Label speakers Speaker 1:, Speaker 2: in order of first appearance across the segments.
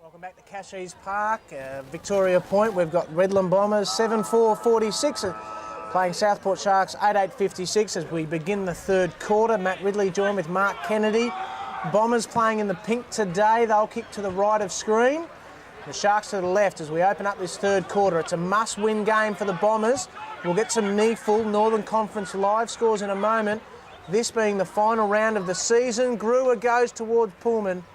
Speaker 1: Welcome back to Casheez Park, Victoria Point. We've got Redland Bombers 7-4-46 playing Southport Sharks 8-8-56 as we begin the third quarter. Matt Ridley joined with Mark Kennedy. Bombers playing in the pink today. They'll kick to the right of screen. The Sharks to the left as we open up this third quarter. It's a must-win game for the Bombers. We'll get some NEAFL Northern Conference live scores in a moment. This being the final round of the season. Brewer goes towards Pullman.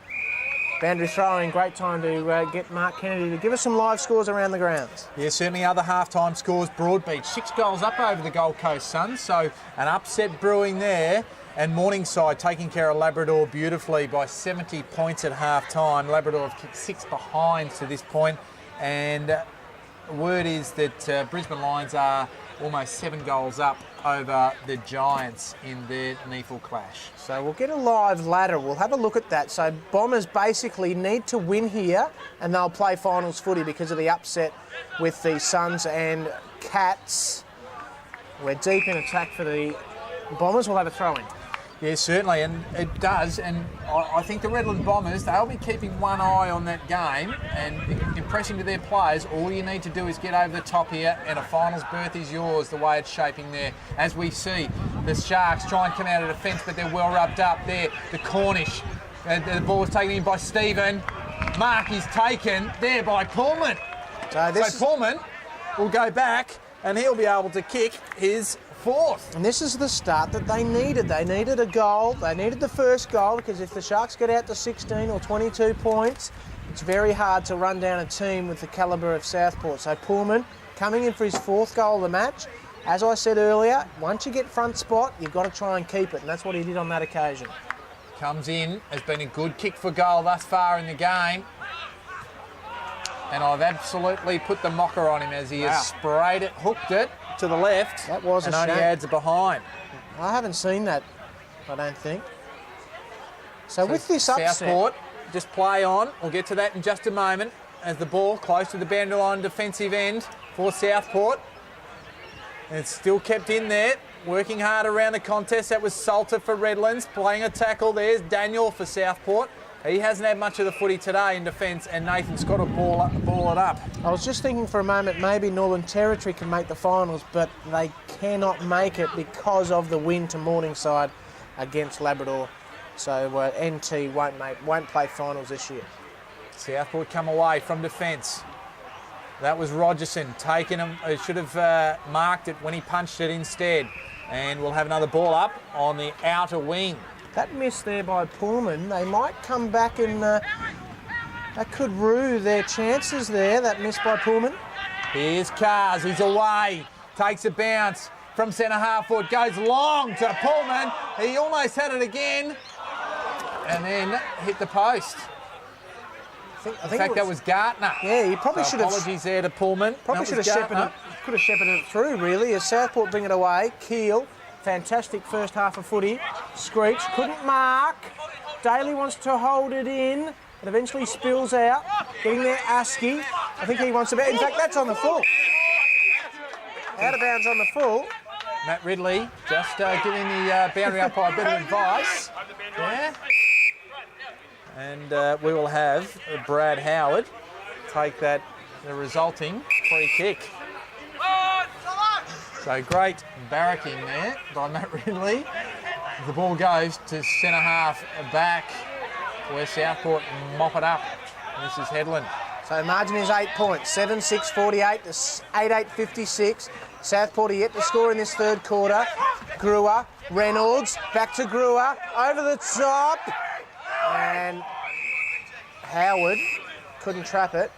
Speaker 1: Boundary throwing, great time to get Mark Kennedy to give us some live scores around the grounds.
Speaker 2: Yeah, certainly other half-time scores. Broadbeach, 6 goals up over the Gold Coast Suns, so an upset brewing there. And Morningside taking care of Labrador beautifully by 70 points at half-time. Labrador have kicked 6 behinds to this point, and word is that Brisbane Lions are almost 7 goals up over the Giants in their NEAFL clash.
Speaker 1: So we'll get a live ladder. We'll have a look at that. So Bombers basically need to win here and they'll play finals footy because of the upset with the Suns and Cats. We're deep in attack for the Bombers. We'll have a throw-in.
Speaker 2: Yeah, certainly, and it does. And I think the Redland Bombers, they'll be keeping one eye on that game and impressing to their players. All you need to do is get over the top here, and a finals berth is yours, the way it's shaping there. As we see, the Sharks try and come out of defence, but they're well rubbed up there. The Cornish, the ball is taken in by Stephen. Mark is taken there by Pullman. So Pullman will go back, and he'll be able to kick his fourth.
Speaker 1: And this is the start that they needed. They needed a goal. They needed the first goal because if the Sharks get out to 16 or 22 points, it's very hard to run down a team with the calibre of Southport. So Pullman coming in for his fourth goal of the match. As I said earlier, once you get front spot, you've got to try and keep it, and that's what he did on that occasion.
Speaker 2: Comes in, has been a good kick for goal thus far in the game. And I've absolutely put the mocker on him as he has sprayed it, hooked it to the left.
Speaker 1: That was a shame.
Speaker 2: And only adds it behind.
Speaker 1: I haven't seen that, I don't think. So with this upset...
Speaker 2: Southport, just play on. We'll get to that in just a moment as the ball close to the boundary line defensive end for Southport. And it's still kept in there, working hard around the contest. That was Salter for Redlands, playing a tackle. There's Daniel for Southport. He hasn't had much of the footy today in defence, and Nathan's got to ball it up.
Speaker 1: I was just thinking for a moment maybe Northern Territory can make the finals, but they cannot make it because of the win to Morningside against Labrador. So NT won't play finals this year.
Speaker 2: Southport come away from defence. That was Rogerson taking him. He should have marked it when he punched it instead. And we'll have another ball up on the outer wing.
Speaker 1: That miss there by Pullman, they might come back and that could rue their chances there, that miss by Pullman.
Speaker 2: Here's Cars, he's away, takes a bounce from centre half forward, goes long to Pullman. He almost had it again and then hit the post.
Speaker 1: I think
Speaker 2: In fact, that was Gartner.
Speaker 1: Yeah, he probably should have...
Speaker 2: Apologies there to Pullman.
Speaker 1: Probably should have shepherded it through, really, as Southport bring it away. Keel. Fantastic first half of footy. Screech couldn't mark. Daly wants to hold it in. It eventually spills out. Getting there, Askey. I think he wants to bet. In fact, that's on the full. Out of bounds on the full.
Speaker 2: Matt Ridley just giving the boundary umpire a bit of advice. Yeah. And we will have Brad Howard take the resulting free kick. So great barracking there by Matt Ridley. The ball goes to centre half back where Southport mop it up. This is Headland.
Speaker 1: So margin is 8 points, 7-6-48 to 8-8-56. Southport are yet to score in this third quarter. Brewer, Reynolds, back to Brewer, over the top. And Howard couldn't trap it.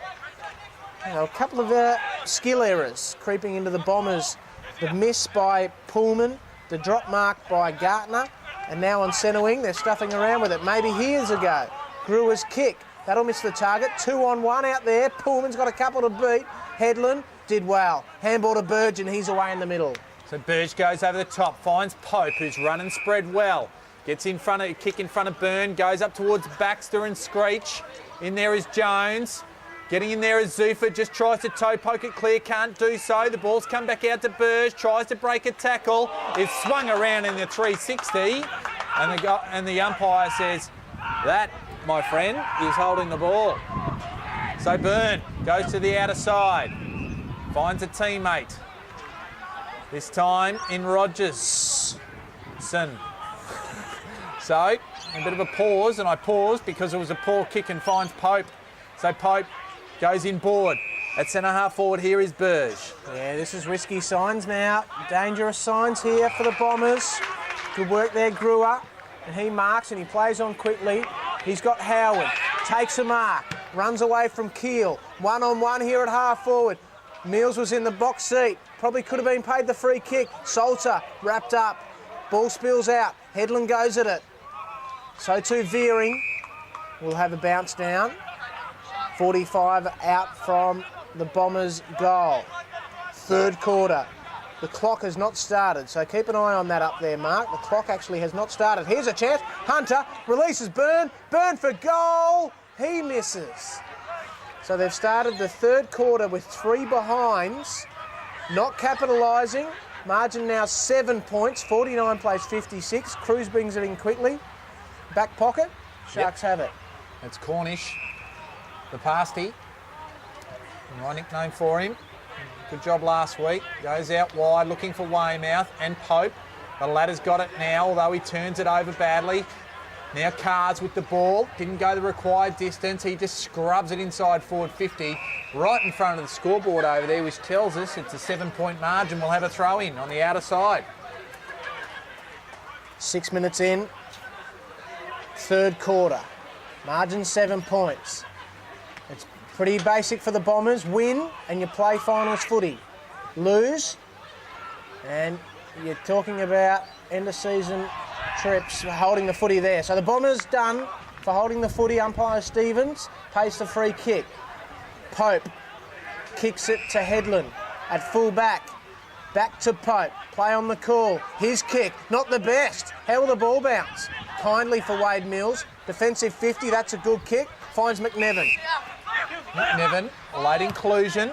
Speaker 1: You know, a couple of skill errors creeping into the Bombers. The miss by Pullman, the drop mark by Gartner, and now on centre wing, they're stuffing around with it. Maybe here's a go. Brewer's kick, that'll miss the target. 2-on-1 out there. Pullman's got a couple to beat. Headland did well. Handball to Burge, and he's away in the middle.
Speaker 2: So Burge goes over the top, finds Pope, who's run and spread well. Gets in front of, kick in front of Byrne, goes up towards Baxter and Screech. In there is Jones. Getting in there is Zufa, just tries to toe poke it clear, can't do so. The ball's come back out to Burge, tries to break a tackle. It's swung around in the 360, and the umpire says, that, my friend, is holding the ball. So Byrne goes to the outer side, finds a teammate. This time in Rogers. So, a bit of a pause, and I paused because it was a poor kick and finds Pope. So Pope goes in board. At centre-half forward here is Burge.
Speaker 1: Yeah, this is risky signs now. Dangerous signs here for the Bombers. Good work there, Brewer. And he marks and he plays on quickly. He's got Howard. Takes a mark. Runs away from Keel. One-on-one here at half forward. Mills was in the box seat. Probably could have been paid the free kick. Salter wrapped up. Ball spills out. Headland goes at it. So too Veering will have a bounce down. 45 out from the Bombers' goal. Third quarter. The clock has not started, so keep an eye on that up there, Mark. The clock actually has not started. Here's a chance. Hunter releases Byrne. Byrne for goal. He misses. So they've started the third quarter with 3 behinds, not capitalising. Margin now 7 points. 49 plays 56. Cruz brings it in quickly. Back pocket. Sharks have it.
Speaker 2: It's Cornish, the pasty. My nickname for him. Good job last week. Goes out wide looking for Weymouth and Pope. The ladder's got it now, although he turns it over badly. Now Cards with the ball. Didn't go the required distance. He just scrubs it inside forward 50, right in front of the scoreboard over there, which tells us it's a 7-point margin. We'll have a throw in on the outer side.
Speaker 1: 6 minutes in. Third quarter. Margin 7 points. It's pretty basic for the Bombers. Win and you play finals footy. Lose and you're talking about end of season trips, holding the footy there. So the Bombers done for holding the footy. Umpire Stevens pays the free kick. Pope kicks it to Headland at full back. Back to Pope. Play on the call. His kick, not the best. How will the ball bounce? Kindly for Wade Mills. Defensive 50, that's a good kick. Finds McNevin.
Speaker 2: McNevin, late inclusion.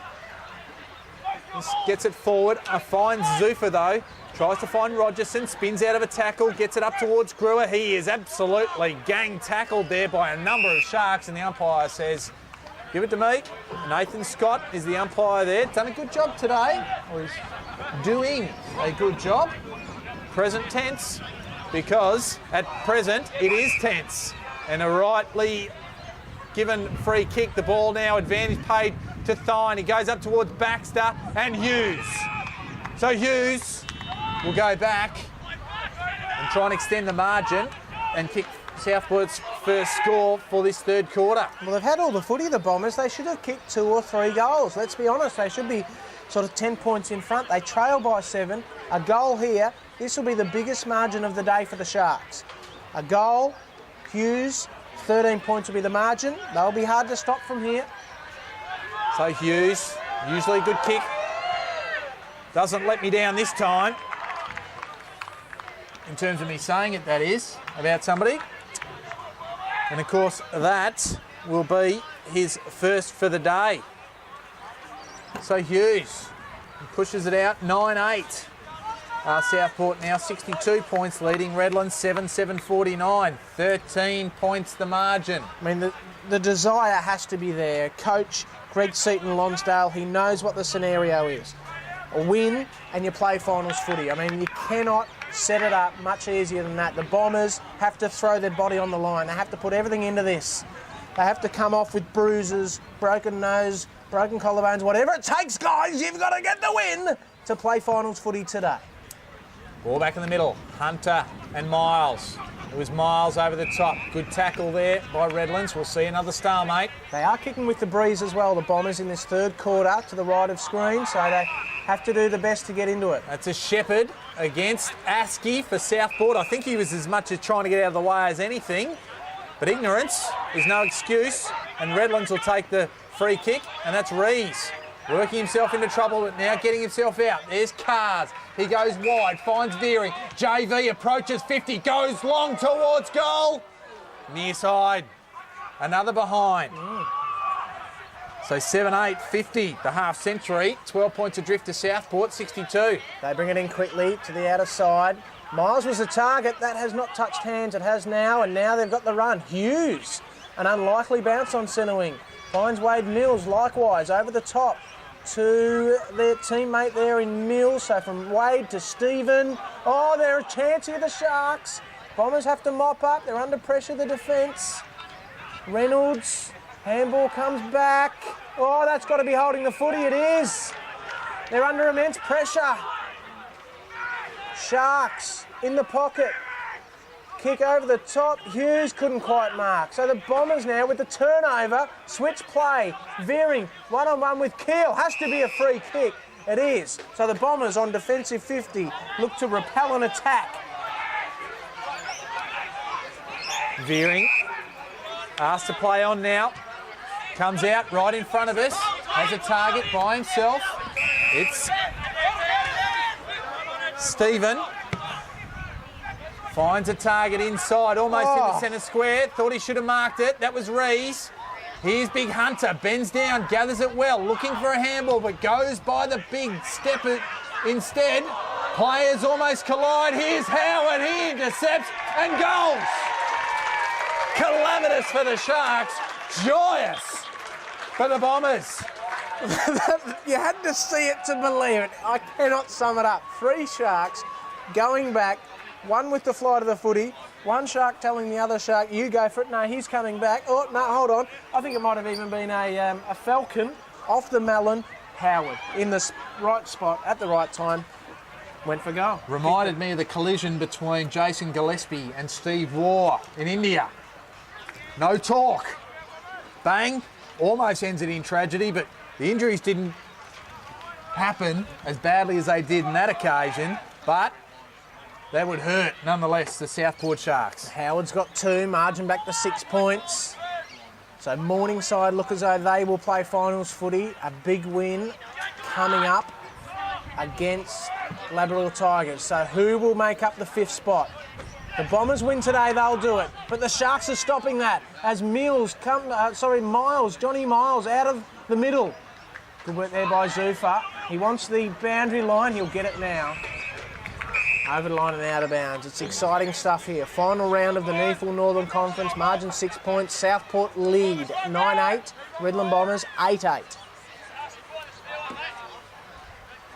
Speaker 2: Gets it forward. Finds Zufa though. Tries to find Rogerson, spins out of a tackle, gets it up towards Brewer. He is absolutely gang tackled there by a number of Sharks, and the umpire says, give it to me. Nathan Scott is the umpire there. Done a good job today. Or he's doing a good job. Present tense, because at present it is tense. And a rightly given free kick. The ball now advantage paid to Thine. He goes up towards Baxter and Hughes. So Hughes will go back and try and extend the margin and kick Southport's first score for this third quarter.
Speaker 1: Well, they've had all the footy, the Bombers. They should have kicked 2 or 3 goals. Let's be honest, they should be sort of 10 points in front. They trail by 7. A goal here. This will be the biggest margin of the day for the Sharks. A goal, Hughes, 13 points will be the margin. They'll be hard to stop from here.
Speaker 2: So Hughes, usually a good kick. Doesn't let me down this time. In terms of me saying it, that is, about somebody. And of course, that will be his first for the day. So Hughes pushes it out, 9-8. Southport now 62 points leading Redlands 7-7-49. 13 points the margin.
Speaker 1: I mean, the desire has to be there. Coach Greg Seaton Lonsdale, he knows what the scenario is. A win and you play finals footy. I mean, you cannot set it up much easier than that. The Bombers have to throw their body on the line. They have to put everything into this. They have to come off with bruises, broken nose, broken collarbones, whatever it takes, guys. You've got to get the win to play finals footy today.
Speaker 2: Ball back in the middle. Hunter and Miles. It was Miles over the top. Good tackle there by Redlands. We'll see another stalemate.
Speaker 1: They are kicking with the breeze as well, the Bombers, in this third quarter to the right of screen, so they have to do the best to get into it.
Speaker 2: That's a Shepherd against Askey for Southport. I think he was as much as trying to get out of the way as anything, but ignorance is no excuse, and Redlands will take the free kick, and that's Rees. Working himself into trouble, but now getting himself out. There's Cars. He goes wide, finds Veering. JV approaches 50, goes long towards goal. Near side. Another behind. So 7-8, 50, the half century. 12 points adrift to Southport, 62.
Speaker 1: They bring it in quickly to the outer side. Miles was the target. That has not touched hands. It has now, and now they've got the run. Hughes An unlikely bounce on centre wing. Finds Wade Mills likewise over the top to their teammate there in Mills. So from Wade to Stephen. Oh, they're a chance here, the Sharks. Bombers have to mop up. They're under pressure, the defence. Reynolds, handball comes back. Oh, that's got to be holding the footy. It is. They're under immense pressure. Sharks in the pocket. Kick over the top. Hughes couldn't quite mark. So the Bombers now with the turnover. Switch play. Veering one-on-one with Keel. Has to be a free kick. It is. So the Bombers on defensive 50 look to repel an attack.
Speaker 2: Veering. Asked to play on now. Comes out right in front of us. Has a target by himself. It's Stephen. Finds a target inside, almost in the centre square. Thought he should have marked it. That was Rees. Here's Big Hunter. Bends down, gathers it well. Looking for a handball, but goes by the big stepper instead. Players almost collide. Here's Howard. He intercepts and goals. Calamitous for the Sharks. Joyous for the Bombers.
Speaker 1: You had to see it to believe it. I cannot sum it up. 3 Sharks going back, one with the flight of the footy, one Shark telling the other Shark, you go for it. No, he's coming back. Oh, no, hold on. I think it might have even been a Falcon off the melon. Howard in the right spot at the right time. Went for goal.
Speaker 2: Reminded me of the collision between Jason Gillespie and Steve Waugh in India. No talk. Bang. Almost ends it in tragedy, but the injuries didn't happen as badly as they did in that occasion, but that would hurt nonetheless, the Southport Sharks.
Speaker 1: Howard's got 2, margin back to 6 points. So Morningside look as though they will play finals footy. A big win coming up against Labrador Tigers. So who will make up the 5th spot? The Bombers win today, they'll do it. But the Sharks are stopping that as Johnny Miles out of the middle. Good work there by Zuffa. He wants the boundary line, he'll get it now. Over the line and out of bounds. It's exciting stuff here. Final round of the NEAFL Northern Conference, margin 6 points. Southport lead 9-8. Redland Bombers 8-8.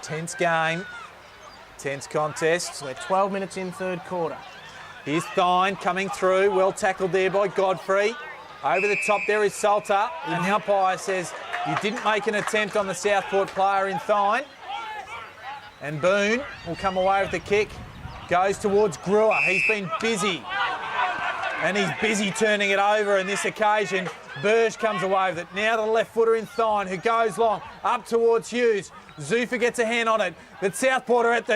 Speaker 2: Tense game, tense contest.
Speaker 1: So we're 12 minutes in third quarter.
Speaker 2: Here's Thine coming through, well tackled there by Godfrey. Over the top there is Salter, and the umpire says you didn't make an attempt on the Southport player in Thine. And Boone will come away with the kick. Goes towards Brewer. He's been busy. And he's busy turning it over in this occasion. Burge comes away with it. Now the left footer in Thine, who goes long up towards Hughes. Zuffa gets a hand on it. But Southport are at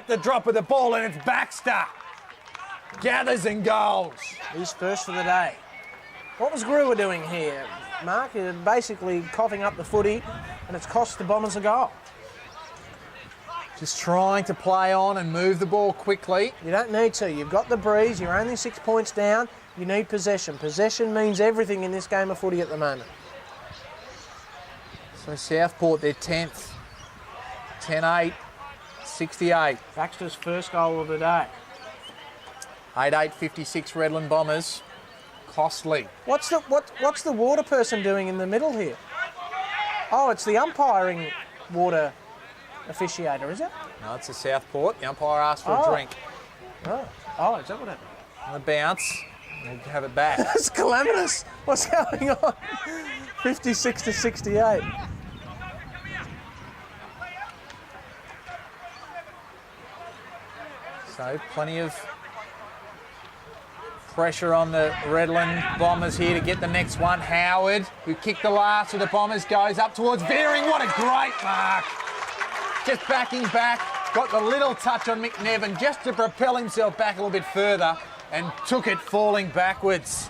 Speaker 2: the drop of the ball, and it's Baxter. Gathers and goals.
Speaker 1: He's first for the day. What was Brewer doing here, Mark? Basically coughing up the footy, and it's cost the Bombers a goal.
Speaker 2: Just trying to play on and move the ball quickly.
Speaker 1: You don't need to. You've got the breeze. You're only 6 points down. You need possession. Possession means everything in this game of footy at the moment.
Speaker 2: So Southport, they're 10th. 10-8, 68.
Speaker 1: Baxter's first goal of the day.
Speaker 2: 8-8, 56 Redland Bombers. Costly.
Speaker 1: What's the water person doing in the middle here? Oh, it's the umpiring water officiator, is it?
Speaker 2: No, it's the Southport. The umpire asked for a drink.
Speaker 1: Oh, is that what happened?
Speaker 2: On the bounce, we'll have it back.
Speaker 1: It's calamitous. What's going on? 56 to 68.
Speaker 2: So plenty of pressure on the Redland Bombers here to get the next one. Howard, who kicked the last of the Bombers, goes up towards Veering. What a great mark. Just backing back, got the little touch on McNevin just to propel himself back a little bit further and took it falling backwards.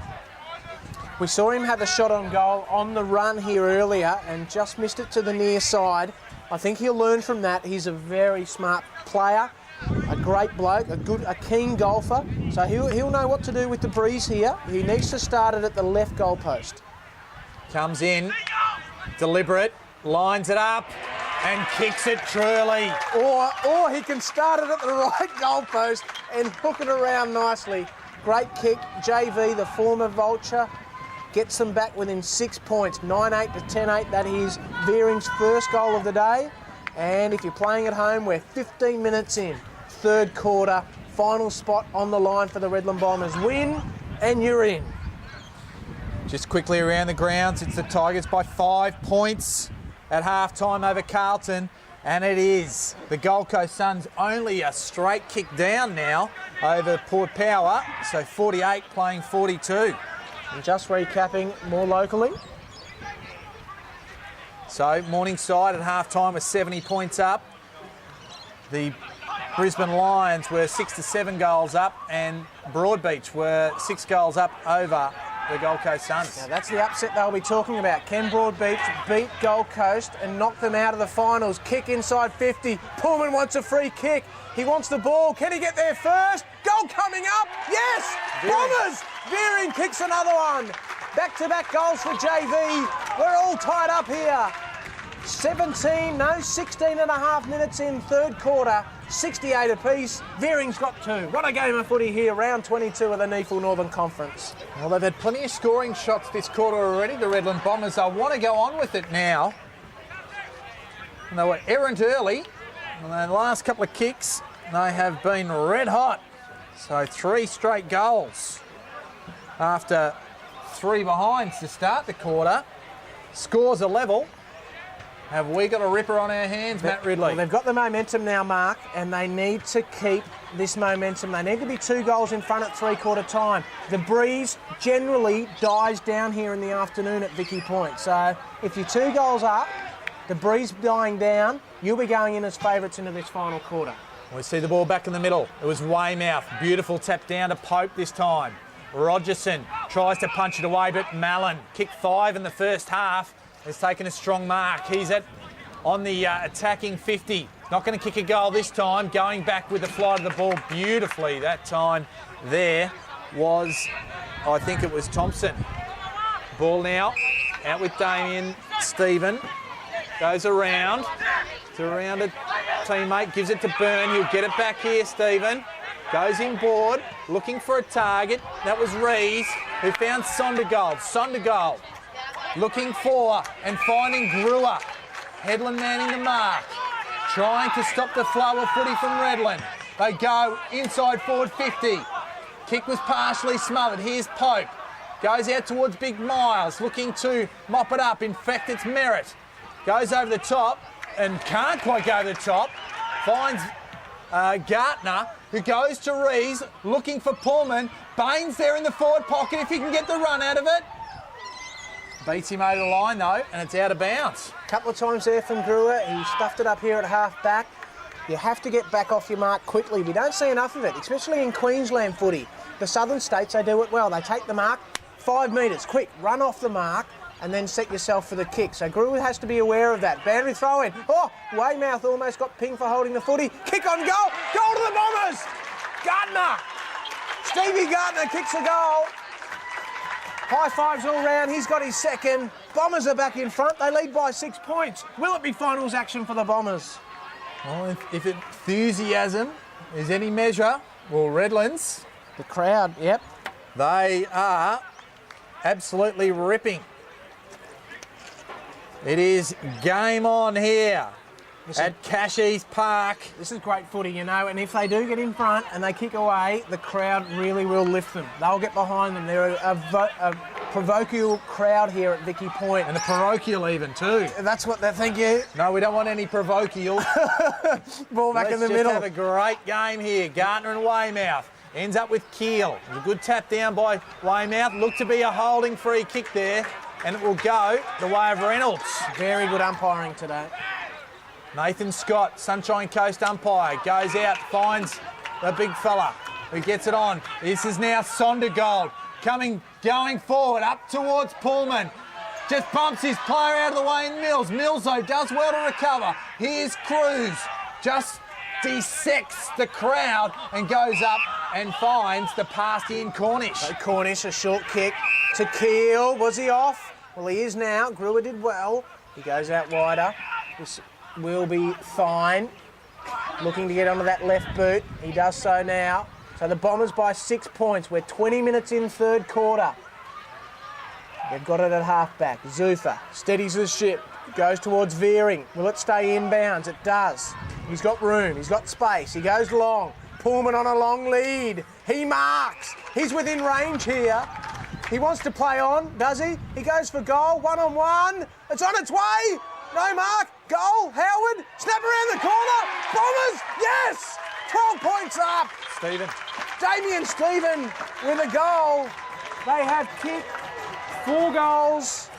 Speaker 1: We saw him have a shot on goal on the run here earlier and just missed it to the near side. I think he'll learn from that. He's a very smart player, a great bloke, a keen golfer. So he'll know what to do with the breeze here. He needs to start it at the left goalpost.
Speaker 2: Comes in, deliberate, lines it up and kicks it truly.
Speaker 1: Or he can start it at the right goalpost and hook it around nicely. Great kick. JV, the former Vulture, gets them back within 6 points, 9-8 to 10-8. That is Veering's first goal of the day. And if you're playing at home, we're 15 minutes in, third quarter, final spot on the line for the Redland Bombers. Win and you're in.
Speaker 2: Just quickly around the grounds, it's the Tigers by 5 points at half-time over Carlton. And it is the Gold Coast Suns only a straight kick down now over Port Power. So 48 playing 42.
Speaker 1: And just recapping more locally.
Speaker 2: So Morningside at half-time was 70 points up. The Brisbane Lions were 6 to 7 goals up, and Broadbeach were 6 goals up over the Gold Coast Suns.
Speaker 1: Now that's the upset they'll be talking about. Can Broadbeach beat Gold Coast and knock them out of the finals? Kick inside 50. Pullman wants a free kick. He wants the ball. Can he get there first? Goal coming up. Yes! Bombers! Veering kicks another one. Back-to-back goals for JV. We're all tied up here. 16 and a half minutes in third quarter. 68 apiece. Veering's got 2. What a game of footy here, round 22 of the NEAFL Northern Conference.
Speaker 2: Well, they've had plenty of scoring shots this quarter already, the Redland Bombers. They want to go on with it now. And they were errant early. And the last couple of kicks, they have been red hot. So 3 straight goals after 3 behinds to start the quarter. Scores are level. Have we got a ripper on our hands, Matt Ridley?
Speaker 1: Well, they've got the momentum now, Mark, and they need to keep this momentum. They need to be 2 goals in front at three-quarter time. The breeze generally dies down here in the afternoon at Vicky Point. So if you're 2 goals up, the breeze dying down, you'll be going in as favourites into this final quarter.
Speaker 2: We see the ball back in the middle. It was Weymouth. Beautiful tap down to Pope this time. Rogerson tries to punch it away, but Mallon, kicked 5 in the first half, has taken a strong mark. He's on the attacking 50. Not going to kick a goal this time. Going back with the flight of the ball beautifully. That time there was, I think it was Thompson. Ball now out with Damien Stephen. Goes around. It's around a teammate. Gives it to Byrne. He'll get it back here, Stephen. Goes inboard. Looking for a target. That was Rees, who found Sondergaard. Sondergaard looking for and finding Brewer. Headland manning the mark. Trying to stop the flow of footy from Redland. They go inside forward 50. Kick was partially smothered. Here's Pope. Goes out towards Big Miles. Looking to mop it up. In fact, it's Merritt. Goes over the top and can't quite go over the top. Finds Gartner, who goes to Rees. Looking for Pullman. Baines there in the forward pocket if he can get the run out of it. Beats him over the line though, and it's out of bounds.
Speaker 1: A couple of times there from Brewer. He stuffed it up here at half back. You have to get back off your mark quickly. We don't see enough of it, especially in Queensland footy. The southern states, they do it well. They take the mark, 5 metres, quick, run off the mark, and then set yourself for the kick. So Brewer has to be aware of that. Boundary throw in. Oh, Weymouth almost got pinged for holding the footy. Kick on goal. Goal to the Bombers. Gardner. Stevie Gardner kicks a goal. High fives all round. He's got his second. Bombers are back in front. They lead by 6 points. Will it be finals action for the Bombers?
Speaker 2: Well, if enthusiasm is any measure, well, Redlands,
Speaker 1: the crowd, yep.
Speaker 2: They are absolutely ripping. It is game on here at Casheez Park.
Speaker 1: This is great footy, you know, and if they do get in front and they kick away, the crowd really will lift them. They'll get behind them. They're a provocative crowd here at Vicky Point.
Speaker 2: And a parochial even too.
Speaker 1: That's what they think, you.
Speaker 2: No, we don't want any parochial.
Speaker 1: Ball back in the middle.
Speaker 2: Let's just have a great game here. Gartner and Weymouth. Ends up with Keel. A good tap down by Weymouth. Looked to be a holding free kick there. And it will go the way of Reynolds.
Speaker 1: Very good umpiring today.
Speaker 2: Nathan Scott, Sunshine Coast umpire, goes out, finds the big fella who gets it on. This is now Sondergaard going forward up towards Pullman. Just bumps his player out of the way in Mills. Mills, though, does well to recover. Here's Cruz. Just dissects the crowd and goes up and finds the pass in Cornish.
Speaker 1: So Cornish, a short kick to Keel. Was he off? Well, he is now. Brewer did well. He goes out wider. This will be fine. Looking to get onto that left boot. He does so now. So the Bombers by 6 points. We're 20 minutes in third quarter. They've got it at half-back. Zuffa steadies the ship, goes towards Veering. Will it stay inbounds? It does. He's got room, he's got space, he goes long. Pullman on a long lead. He marks. He's within range here. He wants to play on, does he? He goes for goal, one-on-one. It's on its way. No mark. Goal, Howard. Snap around the corner. Bombers, yes! 12 points up.
Speaker 2: Stephen.
Speaker 1: Damien Stephen with a goal. They have kicked 4 goals.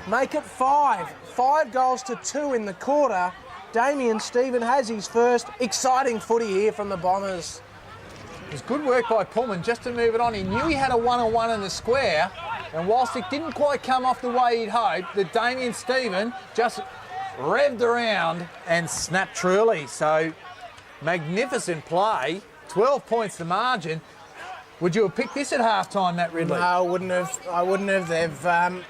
Speaker 1: Make it 5. 5 goals to 2 in the quarter. Damien Stephen has his first exciting footy here from the Bombers.
Speaker 2: It was good work by Pullman just to move it on. He knew he had a one-on-one in the square, and whilst it didn't quite come off the way he'd hoped, the Damien Stephen just revved around and snapped truly. So, magnificent play. 12 points the margin. Would you have picked this at halftime, Matt Ridley?
Speaker 1: No, I wouldn't have. They've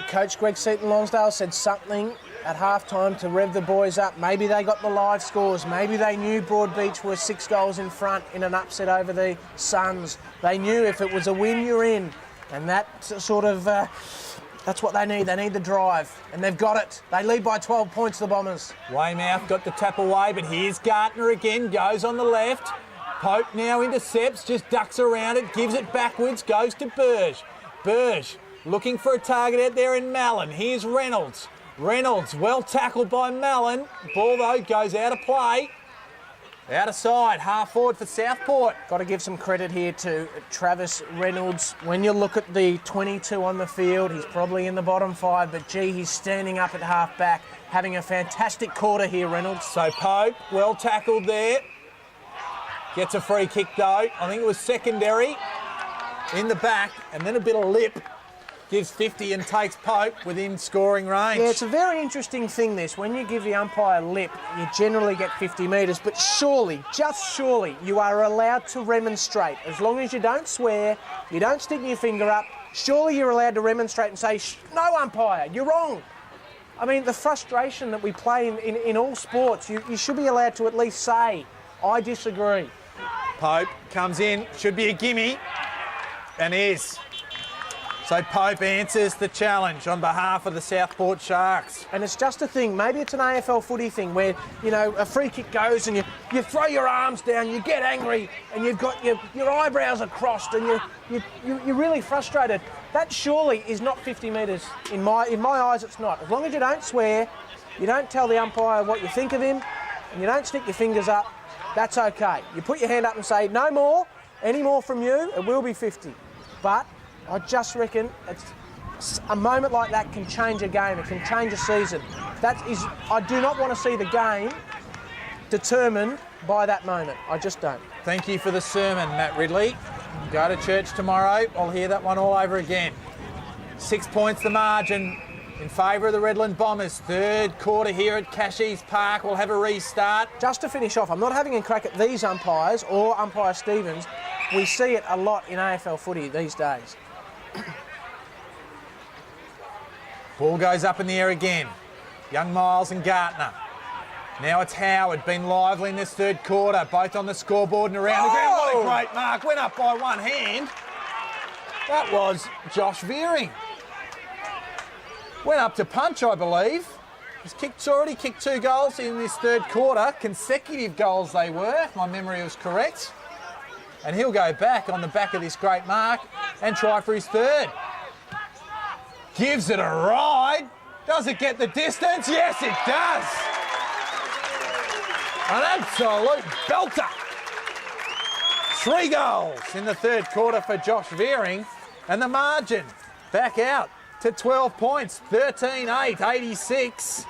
Speaker 1: Coach Greg Seaton-Lonsdale said something at halftime to rev the boys up. Maybe they got the live scores. Maybe they knew Broadbeach were 6 goals in front in an upset over the Suns. They knew if it was a win, you're in. And that sort of, that's what they need. They need the drive. And they've got it. They lead by 12 points, the Bombers.
Speaker 2: Weymouth got the tap away, but here's Gartner again. Goes on the left. Pope now intercepts, just ducks around it, gives it backwards, goes to Burge. Burge looking for a target out there in Mallon. Here's Reynolds. Reynolds, well tackled by Mallon. Ball, though, goes out of play. Out of side, half forward for Southport.
Speaker 1: Got to give some credit here to Travis Reynolds. When you look at the 22 on the field, he's probably in the bottom 5, but gee, he's standing up at half back, having a fantastic quarter here, Reynolds.
Speaker 2: So Pope, well tackled there. Gets a free kick, though. I think it was secondary in the back, and then a bit of lip. Gives 50 and takes Pope within scoring range.
Speaker 1: Yeah, it's a very interesting thing, this. When you give the umpire lip, you generally get 50 metres, but surely, just surely, you are allowed to remonstrate. As long as you don't swear, you don't stick your finger up, surely you're allowed to remonstrate and say, no, umpire, you're wrong. I mean, the frustration that we play in all sports, you should be allowed to at least say, I disagree.
Speaker 2: Pope comes in, should be a gimme, and is. So Pope answers the challenge on behalf of the Southport Sharks.
Speaker 1: And it's just a thing, maybe it's an AFL footy thing where, you know, a free kick goes and you throw your arms down, you get angry and you've got your eyebrows are crossed and you're really frustrated. That surely is not 50 metres. In my eyes, it's not. As long as you don't swear, you don't tell the umpire what you think of him, and you don't stick your fingers up, that's okay. You put your hand up and say, no more, any more from you, it will be 50. But I just reckon a moment like that can change a game. It can change a season. I do not want to see the game determined by that moment. I just don't.
Speaker 2: Thank you for the sermon, Matt Ridley. Go to church tomorrow. I'll hear that one all over again. 6 points the margin in favour of the Redland Bombers. Third quarter here at Casheez Park. We'll have a restart.
Speaker 1: Just to finish off, I'm not having a crack at these umpires or umpire Stevens. We see it a lot in AFL footy these days.
Speaker 2: Ball goes up in the air again. Young Miles and Gartner. Now it's Howard, been lively in this third quarter, both on the scoreboard and around the ground. What a great mark. Went up by one hand. That was Josh Veering. Went up to punch, I believe. He's already kicked 2 goals in this third quarter. Consecutive goals they were, if my memory was correct. And he'll go back on the back of this great mark and try for his third. Gives it a ride. Does it get the distance? Yes, it does. An absolute belter. 3 goals in the third quarter for Josh Veering. And the margin back out to 12 points. 13-8, 86.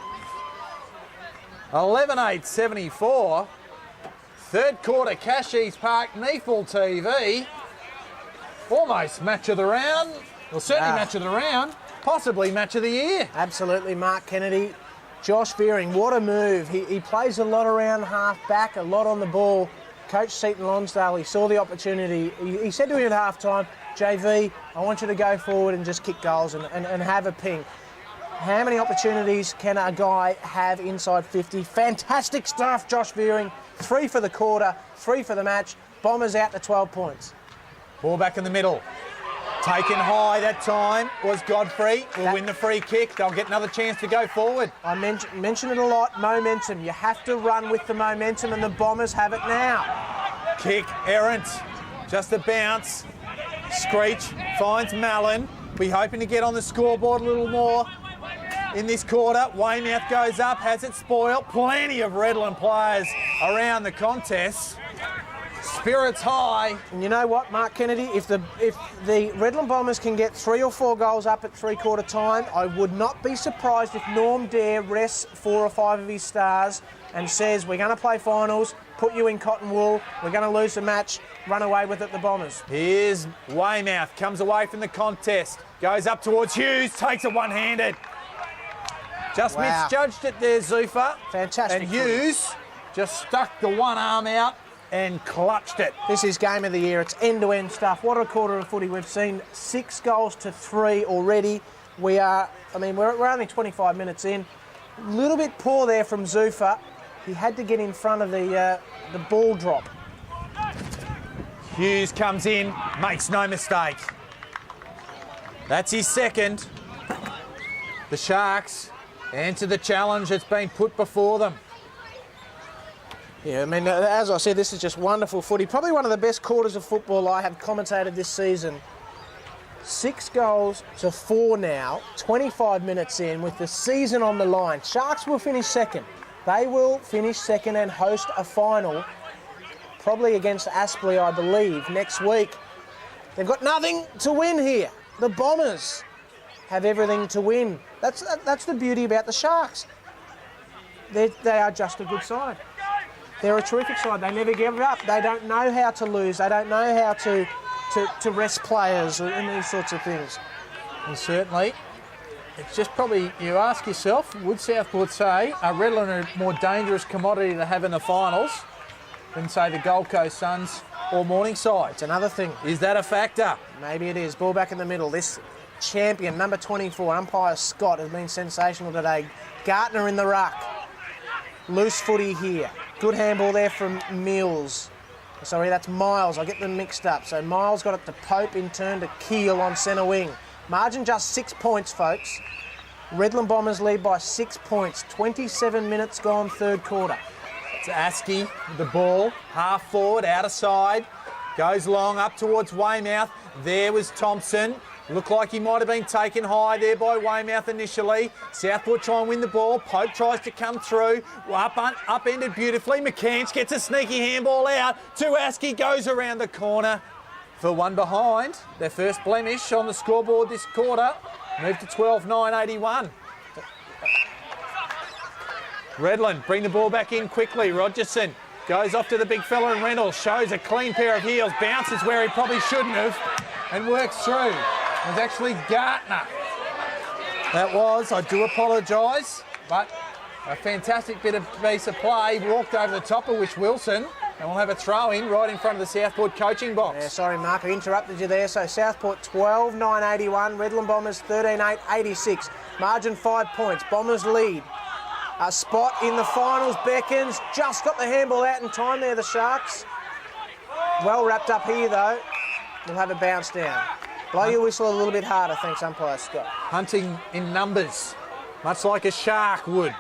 Speaker 2: 11-8, 74. Third quarter, Casheez Park, NEAFL TV. Almost match of the round. Well, certainly match of the round. Possibly match of the year.
Speaker 1: Absolutely, Mark Kennedy. Josh Veering, what a move. He plays a lot around half back, a lot on the ball. Coach Seaton-Lonsdale, he saw the opportunity. He said to him at half time, JV, I want you to go forward and just kick goals and have a ping. How many opportunities can a guy have inside 50? Fantastic stuff, Josh Veering. 3 for the quarter, 3 for the match. Bombers out to 12 points.
Speaker 2: Ball back in the middle. Taken high that time was Godfrey. Will win the free kick. They'll get another chance to go forward.
Speaker 1: I mention it a lot, momentum. You have to run with the momentum, and the Bombers have it now.
Speaker 2: Kick errant. Just a bounce. Screech finds Mallon. Be hoping to get on the scoreboard a little more in this quarter. Weymouth goes up, has it spoiled. Plenty of Redland players around the contest. Spirits high.
Speaker 1: And you know what, Mark Kennedy? If the Redland Bombers can get 3 or 4 goals up at three-quarter time, I would not be surprised if Norm Dare rests 4 or 5 of his stars and says, we're going to play finals, put you in cotton wool, we're going to lose the match, run away with it, the Bombers.
Speaker 2: Here's Weymouth, comes away from the contest, goes up towards Hughes, takes it one-handed. Just misjudged it there, Zuffa.
Speaker 1: Fantastic.
Speaker 2: And Hughes just stuck the one arm out and clutched it.
Speaker 1: This is game of the year. It's end-to-end stuff. What a quarter of footy. We've seen 6 goals to 3 already. We're only 25 minutes in. A little bit poor there from Zuffa. He had to get in front of the ball drop.
Speaker 2: Hughes comes in, makes no mistake. That's his second. The Sharks answer the challenge that's been put before them.
Speaker 1: Yeah, I mean, as I said, this is just wonderful footy. Probably one of the best quarters of football I have commentated this season. 6 goals to 4 now, 25 minutes in with the season on the line. Sharks will finish second. They will finish second and host a final, probably against Aspley, I believe, next week. They've got nothing to win here. The Bombers have everything to win. That's the beauty about the Sharks. They are just a good side. They're a terrific side. They never give up. They don't know how to lose. They don't know how to rest players and these sorts of things.
Speaker 2: And certainly, it's just probably, you ask yourself, would Southport say, are Redland a more dangerous commodity to have in the finals than, say, the Gold Coast Suns or Morningside?
Speaker 1: It's another thing.
Speaker 2: Is that a factor?
Speaker 1: Maybe it is. Ball back in the middle. This champion, number 24, umpire Scott, has been sensational today. Gartner in the ruck. Loose footy here. Good handball there from Mills. Sorry, that's Miles. I get them mixed up. So Miles got it to Pope, in turn to Keel on centre wing. Margin just 6 points, folks. Redland Bombers lead by 6 points. 27 minutes gone, third quarter.
Speaker 2: It's Askey with the ball. Half forward, out of side. Goes long up towards Weymouth. There was Thompson. Looked like he might have been taken high there by Weymouth initially. Southport try and win the ball. Pope tries to come through. Upended beautifully. McCanch gets a sneaky handball out to Askey. Goes around the corner for one behind. Their first blemish on the scoreboard this quarter. Moved to 12-9-81. Redland bring the ball back in quickly. Rogerson goes off to the big fella and Reynolds. Shows a clean pair of heels. Bounces where he probably shouldn't have and works through. It was actually Gartner. That was, I do apologise, but a fantastic bit of piece of play. Walked over the top of Wish Wilson, and we'll have a throw-in right in front of the Southport coaching box.
Speaker 1: Yeah, sorry, Mark, I interrupted you there. So Southport 12-9-81, Redland Bombers 13-8-86. Margin 5 points. Bombers lead. A spot in the finals beckons. Just got the handball out in time there, the Sharks. Well wrapped up here, though. We'll have a bounce down. Blow your whistle a little bit harder, thanks, umpire Scott.
Speaker 2: Hunting in numbers, much like a shark would.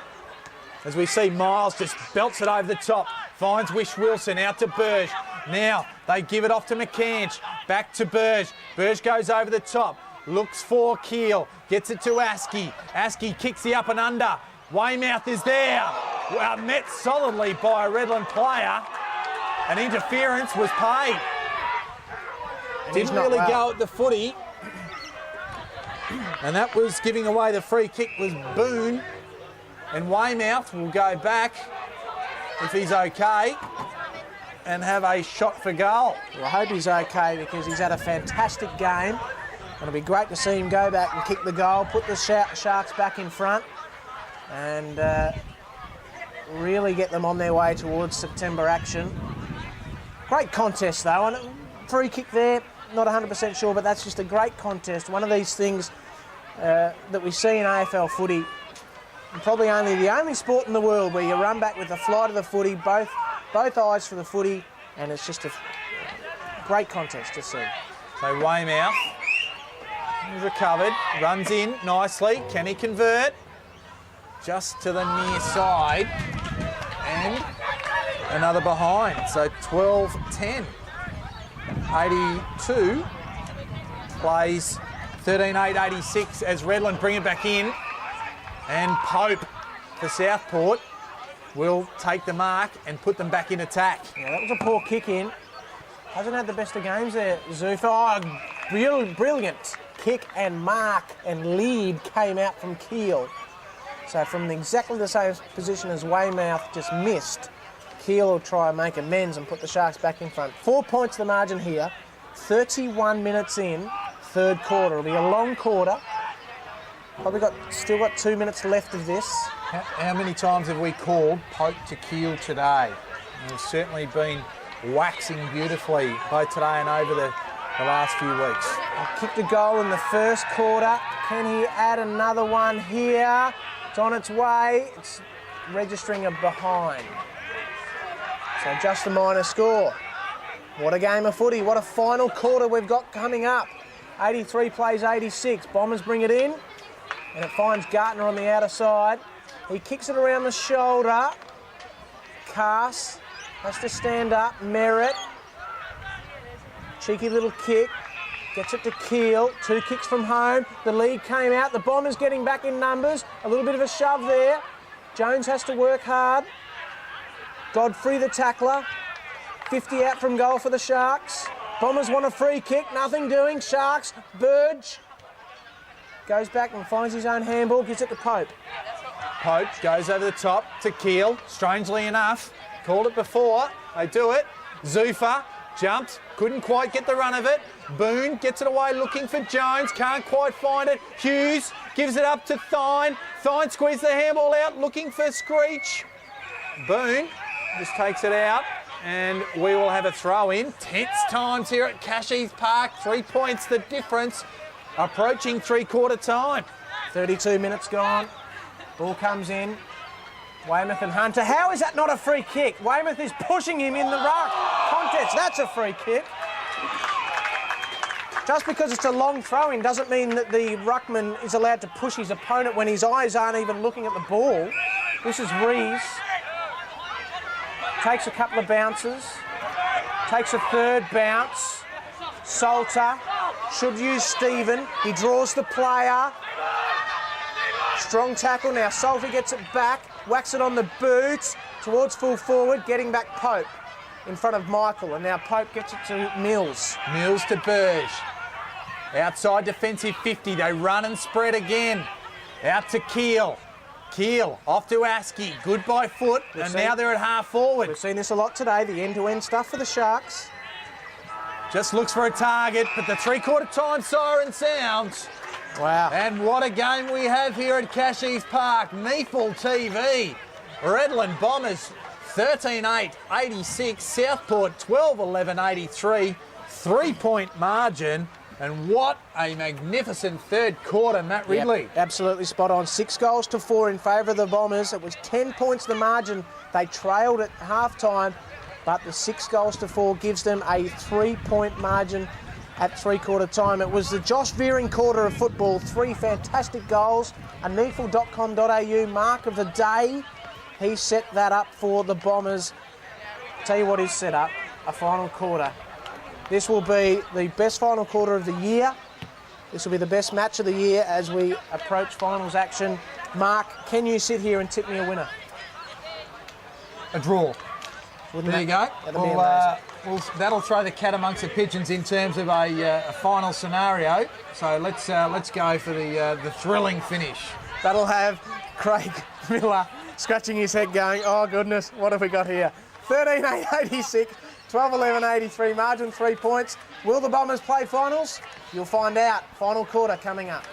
Speaker 2: As we see Miles just belts it over the top, finds Wish Wilson out to Burge. Now they give it off to McCanch, back to Burge. Burge goes over the top, looks for Keel, gets it to Askey. Askey kicks the up and under. Weymouth is there. Well, met solidly by a Redland player. An interference was paid. Didn't really go at the footy. And that was giving away the free kick was Boone. And Weymouth will go back, if he's okay, and have a shot for goal.
Speaker 1: Well, I hope he's okay because he's had a fantastic game. It'll be great to see him go back and kick the goal, put the Sharks back in front, and really get them on their way towards September action. Great contest, though. And free kick there, not 100% sure, but that's just a great contest. One of these things that we see in AFL footy, probably the only sport in the world where you run back with the flight of the footy, both eyes for the footy, and it's just a great contest to see.
Speaker 2: So Weymouth He's recovered, runs in nicely. Can he convert? Just to the near side. And another behind. So 12-10. 82 plays 13-8-86 as Redland bring it back in. And Pope for Southport will take the mark and put them back in attack.
Speaker 1: Yeah, that was a poor kick in. Hasn't had the best of games there, Zufa. Oh, brilliant kick and mark and lead came out from Keel. So from exactly the same position as Weymouth just missed, Keel will try and make amends and put the Sharks back in front. 4 points the margin here. 31 minutes in, third quarter. It'll be a long quarter. Probably still got 2 minutes left of this.
Speaker 2: How many times have we called Pope to Keel today? He's certainly been waxing beautifully both today and over the last few weeks.
Speaker 1: Kicked a goal in the first quarter. Can he add another one here? It's on its way. It's registering a behind. So just a minor score. What a game of footy. What a final quarter we've got coming up. 83 plays 86. Bombers bring it in. And it finds Gartner on the outer side. He kicks it around the shoulder. Cass has to stand up. Merritt. Cheeky little kick. Gets it to Keel. 2 kicks from home. The lead came out. The Bombers getting back in numbers. A little bit of a shove there. Jones has to work hard. Godfrey the tackler. 50 out from goal for the Sharks. Bombers want a free kick. Nothing doing. Sharks. Burge. Goes back and finds his own handball. Gives it to Pope.
Speaker 2: Pope goes over the top to Keel. Strangely enough, called it before. They do it. Zufa jumped. Couldn't quite get the run of it. Boone gets it away looking for Jones. Can't quite find it. Hughes gives it up to Thine. Thine squeezes the handball out looking for Screech. Boone just takes it out and we will have a throw in. Tense times here at Casheez Park. 3 points the difference. Approaching three-quarter time.
Speaker 1: 32 minutes gone. Ball comes in. Weymouth and Hunter. How is that not a free kick? Weymouth is pushing him in the ruck contest. That's a free kick. Just because it's a long throw-in doesn't mean that the ruckman is allowed to push his opponent when his eyes aren't even looking at the ball. This is Rees. Takes a couple of bounces. Takes a third bounce. Salter should use Stephen. He draws the player. Strong tackle now. Salter gets it back. Whacks it on the boots. Towards full forward. Getting back Pope in front of Michael. And now Pope gets it to Mills.
Speaker 2: Mills to Burge. Outside defensive 50. They run and spread again. Out to Keel. Keel off to Askey. Good by foot. Now they're at half forward.
Speaker 1: We've seen this a lot today. The end-to-end stuff for the Sharks.
Speaker 2: Just looks for a target, but the three-quarter time siren sounds.
Speaker 1: Wow.
Speaker 2: And what a game we have here at Casheez Park. NEAFL TV. Redland Bombers 13-8-86. Southport 12-11-83. 3-point margin. And what a magnificent third quarter, Matt Ridley.
Speaker 1: Yep, absolutely spot on. 6 goals to 4 in favour of the Bombers. It was 10 points the margin. They trailed at half-time. But the 6 goals to 4 gives them a 3-point margin at three-quarter time. It was the Josh Veering quarter of football. 3 fantastic goals. A NEAFL.com.au mark of the day. He set that up for the Bombers. Tell you what he's set up, a final quarter. This will be the best final quarter of the year. This will be the best match of the year as we approach finals action. Mark, can you sit here and tip me a winner?
Speaker 2: A draw. There you go. That'll throw the cat amongst the pigeons in terms of a final scenario. So let's go for the thrilling finish.
Speaker 1: That'll have Craig Miller scratching his head going, oh goodness, what have we got here? 13-8-86, 12-11-83, margin 3 points. Will the Bombers play finals? You'll find out. Final quarter coming up.